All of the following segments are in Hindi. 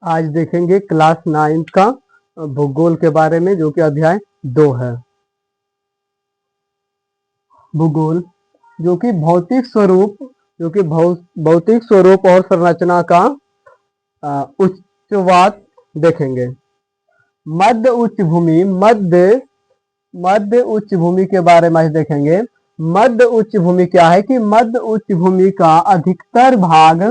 आज देखेंगे क्लास 9 का भूगोल के बारे में, जो कि अध्याय 2 है। भूगोल जो कि भौतिक स्वरूप और संरचना का उच्चवाद देखेंगे। मध्य उच्च भूमि मध्य उच्च भूमि के बारे में आज देखेंगे। मध्य उच्च भूमि क्या है कि मध्य उच्च भूमि का अधिकतर भाग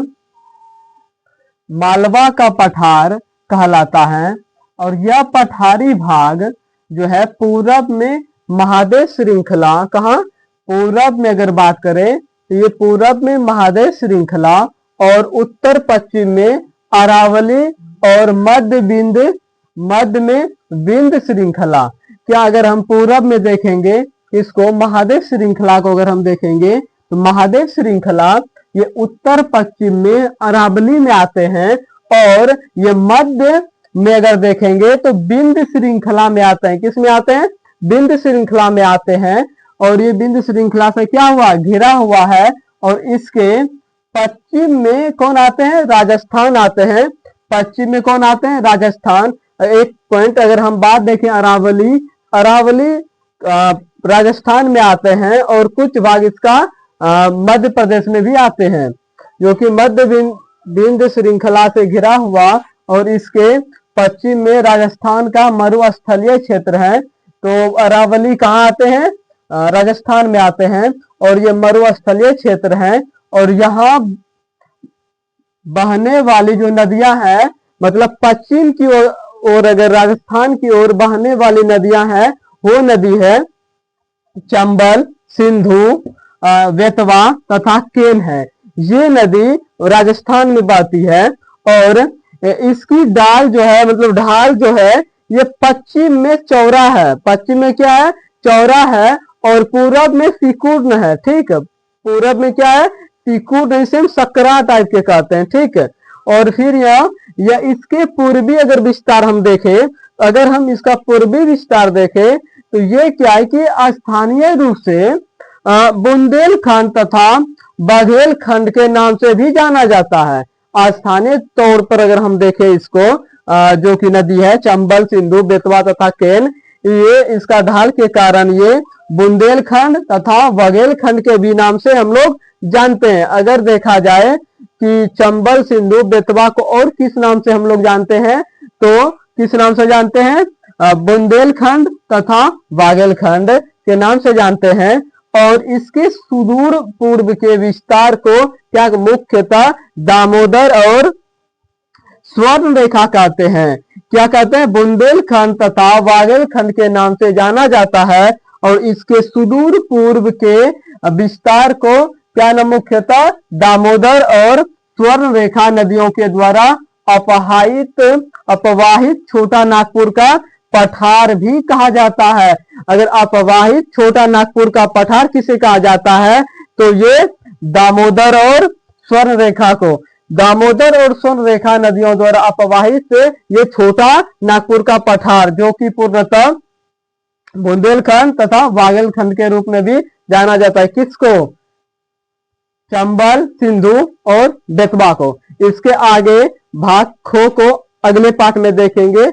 मालवा का पठार कहलाता है, और यह पठारी भाग जो है पूरब में महादेव श्रृंखला, कहाँ पूरब में अगर बात करें तो ये पूरब में महादेव श्रृंखला और उत्तर पश्चिम में अरावली और मध्य में विंध्य श्रृंखला। क्या अगर हम पूरब में देखेंगे इसको, महादेव श्रृंखला को अगर हम देखेंगे तो महादेव श्रृंखला ये उत्तर पश्चिम में अरावली में आते हैं, और ये मध्य में अगर देखेंगे तो विंध्य श्रृंखला में आते हैं। किस में आते हैं? विंध्य श्रृंखला में आते हैं। और ये विंध्य श्रृंखला से क्या हुआ, घिरा हुआ है। और इसके पश्चिम में कौन आते हैं? राजस्थान आते हैं। पश्चिम में कौन आते हैं? राजस्थान। एक पॉइंट अगर हम बात देखें, अरावली राजस्थान में आते हैं, और कुछ भाग इसका मध्य प्रदेश में भी आते हैं, जो कि मध्य विंध्य श्रृंखला से घिरा हुआ। और इसके पश्चिम में राजस्थान का मरुस्थलीय क्षेत्र है। तो अरावली कहाँ आते हैं? राजस्थान में आते हैं, और ये मरुस्थलीय क्षेत्र है। और यहाँ बहने वाली जो नदियां हैं, मतलब पश्चिम की ओर अगर राजस्थान की ओर बहने वाली नदियां हैं, वो नदी है चंबल, सिंधु, बेतवा तथा केन है। ये नदी राजस्थान में बहती है, और इसकी डाल जो है, मतलब ढाल जो है, ये पश्चिम में चौड़ा है। पश्चिम में क्या है? चौड़ा है। और पूरब में त्रिकोण है। ठीक है, पूरब में क्या है? त्रिकोण, इसे सकरा टाइप के कहते हैं। ठीक है। और फिर यह इसके पूर्वी अगर विस्तार हम देखें, अगर हम इसका पूर्वी विस्तार देखें तो ये क्या है कि स्थानीय रूप से बुंदेलखंड तथा बघेलखंड के नाम से भी जाना जाता है। स्थानीय तौर पर अगर हम देखें इसको, जो कि नदी है चंबल, सिंधु, बेतवा तथा केन, ये इसका ढाल के कारण ये बुंदेलखंड तथा बघेलखंड के भी नाम से हम लोग जानते हैं। अगर देखा जाए कि चंबल, सिंधु, बेतवा को और किस नाम से हम लोग जानते हैं, तो किस नाम से जानते हैं? बुंदेलखंड तथा बाघेलखंड के नाम से जानते हैं। और इसके सुदूर पूर्व के विस्तार को क्या मुख्यतः दामोदर और स्वर्ण रेखा कहते हैं। क्या कहते हैं? बुंदेलखंड तथा बाघेलखंड के नाम से जाना जाता है। और इसके सुदूर पूर्व के विस्तार को क्या नाम? मुख्यतः दामोदर और स्वर्ण रेखा नदियों के द्वारा अपवाहित छोटा नागपुर का पठार भी कहा जाता है। अगर अपवाहित छोटा नागपुर का पठार किसे कहा जाता है, तो ये दामोदर और स्वर्ण रेखा को, दामोदर और स्वर्ण रेखा नदियों द्वारा अपवाहित ये छोटा नागपुर का पठार, जो कि पूर्णतः बुंदेलखंड तथा बाघेलखंड के रूप में भी जाना जाता है। किसको? चंबल, सिंधु और बेतवा को। इसके आगे भाग खो को अगले पाठ में देखेंगे।